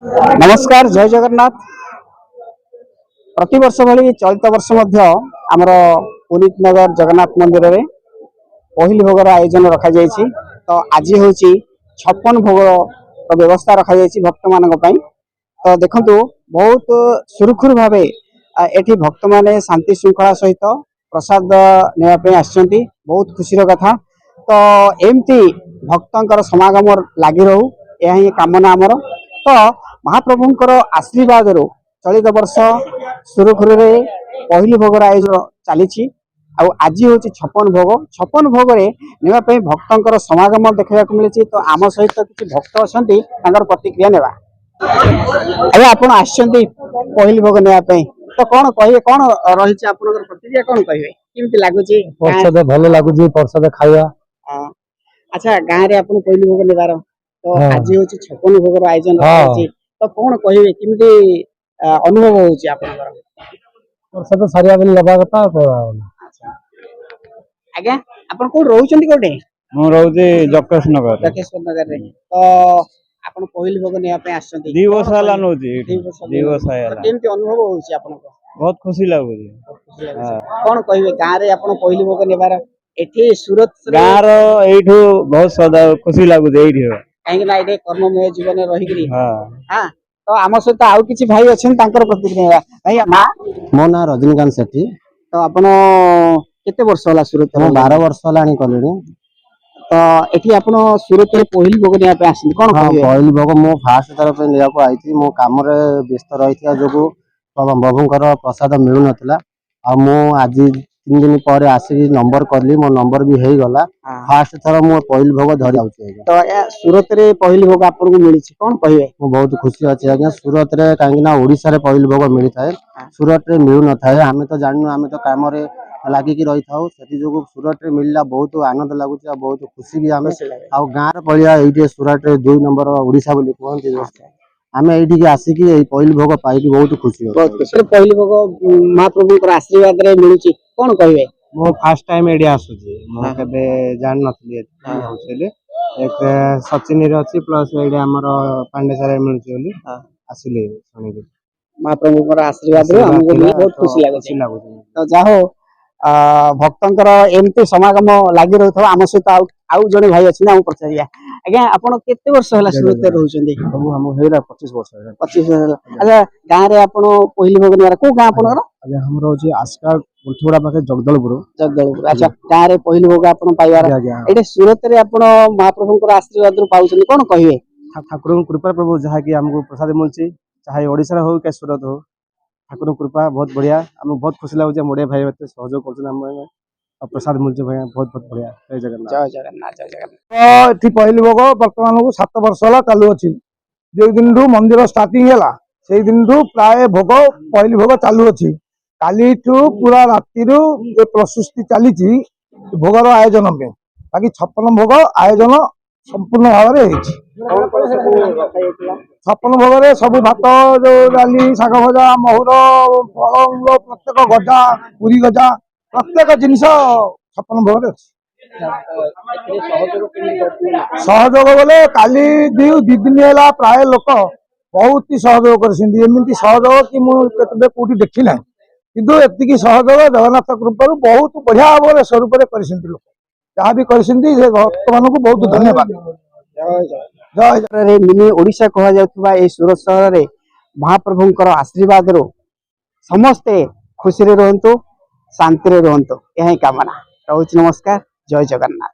नमस्कार जय जगन्नाथ। प्रति वर्ष भली चलित वर्ष आमर पुनीत नगर जगन्नाथ मंदिर में पहली भोगर आयोजन रखा जायछि। तो आज हूँ 56 भोग व्यवस्था रखा जायछि भक्त मान। तो देखंतु बहुत सुरखुर भाव एठी भक्त माने शांति श्रृंखला सहित प्रसाद नेवाई आछंती। बहुत खुशी कथा। तो एमती भक्तंकर समागम लगी रहू यह ही कामना आमर। तो महाप्रभुंकर आशीर्वाद रो चलित वर्ष सुरखुरी पहली भोगर आयोजन चली। आज हूँ 56 भोग। 56 भोग ने भक्तंकर समागम देखा मिली। तो आम सहित किसी भक्त अच्छा प्रतिक्रिया नेवा। अरे आप पहली भोग नापी तो कौन कहे कौन रही प्रतिक्रिया कौन कहे केमती लगुच प्रसाद भल लगुच प्रसाद खाଇବା। अच्छा गाँव में आप पहली भोग नेबार तो आज हूँ 56 भोगर आयोजन तो कौन कहे केमती अनुभव होउची आपनकर प्रसाद सारिया बेले लबा कथा। आज्ञा आपण को रहउचंती कोटे मु रहउची जकेश नगर रे। तो आपण पहिल भोग नेया पे आछंती 2 वर्ष हला नउची 2 वर्ष हला केमती अनुभव होउची आपनको बहुत खुशी लागुची। कोन कहिबे गां रे आपण पहिल भोग नेबार एठी सूरत गां रो एठू बहुत सदा खुशी लागुची एठी काहे ना एठी कर्ममय जीवन रही गरी। हां तो आम सहित आउ किछि भाई अछन तांकर प्रतिक्रिया भाई ना मो ना रजनीकांत सेठी। तो आपण केते वर्ष होला सूरत मो 12 वर्ष हलानी कलिनी। तो एठी आपण सूरत रे पहिल भोग नेया पे आछन कोन कहिबे पहिल भोग मो फास्ट तरफ पे लिया को आइछि। मो काम रे व्यस्त रहिथिया जोगु बाबूंकर प्रसाद मिलु नथिला। आ मो आज 3 दिन पर आसी नंबर करली मो नंबर भी हेई गला। फास्ट थर मो पहिल भोग धरि आउछि। तो सूरत रे पहिल भोग आपन को मिली छी कोन कहिबे मो बहुत खुशी अछि आज्ञा। सूरत रे कांगिना ओडिसा रे पहिल भोग मिली थाए सूरत रे मिलु न थाए। हमें तो जाननु हमें तो काम रे लागी की रही थाउ सेति जोगु सूरत रे मिलला बहुत आनंद लागुछि आ बहुत खुशी भी हमें। आ गां रे पलिया एठी सूरत रे 2 नंबर ओडिसा बोली कोहंती हमें एठी के आसी की एई पहिल भोग पाई की बहुत खुशी हो। बहुत खुशी पहिल भोग महाप्रभु आशीर्वाद रे मिलु छी कोन कहिबे मो फर्स्ट टाइम एडी आसुची मो केबे जान नथली होसेले एक सचिन रे अछि प्लस एडी हमर पांडेसर मिलुची बोली आसिले सुनी के महाप्रभु आशीर्वाद रे हमको बहुत खुशी लागुची। तो जाहो भक्तंकर एमती समागम लागि रहथो आम सहित आउ जने भाई अछि ना पचारिया। आज्ञा आपण केते वर्ष होला सूरत रे रहउचंदी सब हम हेला 25 वर्ष होला 25 वर्ष। अच्छा गां रे आपण पहिली भोग नेरा को गां आपनकर अबे हम रहउची आस्का गुलथुड़ा पाके जगदलपुर। अच्छा गां रे पहिली भोग आपण पाइबार एटे सूरत रे आपण महाप्रभुंकर आशीर्वाद रो पाउचंदी कोन कहिबे ठाकुर कृपा प्रभु जहा की हमको प्रसाद मिलची चाहे ओडिसा हो के सूरत हो ठाकुर कृपा बहुत बढ़िया। हम बहुत खुशी लागुचे मोड़े भाई बते सहयोग करछन हम प्रसाद मिलचे भाई बहुत बहुत बढ़िया। जय जगन्नाथ जय जगन्नाथ जय जगन्नाथ। तो एठी पहिली भोग वर्तमान को 7 वर्ष होला चालू अछि। जे दिन रु मंदिर स्टार्टिंग हैला से दिन रु प्राय भोग पहिली भोग चालू अछि। काली ठू पूरा राति रु ए प्रस्तुति चलीची भोगर आयोजन पे बाकी 56 भोग आयोजन संपूर्ण भाव रे हेछि। 56 भोग रे सब भात जो डाली साग भजा महुर फल प्रत्येक गजा पूरी गजा प्रत्येक जिनिस 56 भोग रे अछि। सहयोग बोले काली 2 दिन हैला प्राय लोक बहुत ही सहयोग करछिंदी। एमिति सहयोग कि मु केते कोठी देखि नै किंतु एतिकी सहयोग जगन्नाथ कृपारू बहुत बढ़िया भाव स्वरूप करछिंदी। लोक जहाँ भी करछिंदी से भक्त मानकु बहुत धन्यवाद। जय मिनी ओडिशा कहा जाउथबा ए सूरत शहर रे महाप्रभुंकर आशीर्वाद रो समस्ते खुशी रे रहंतु शांति रे रहंतु यही कामना रहउछि। नमस्कार जय जगन्नाथ।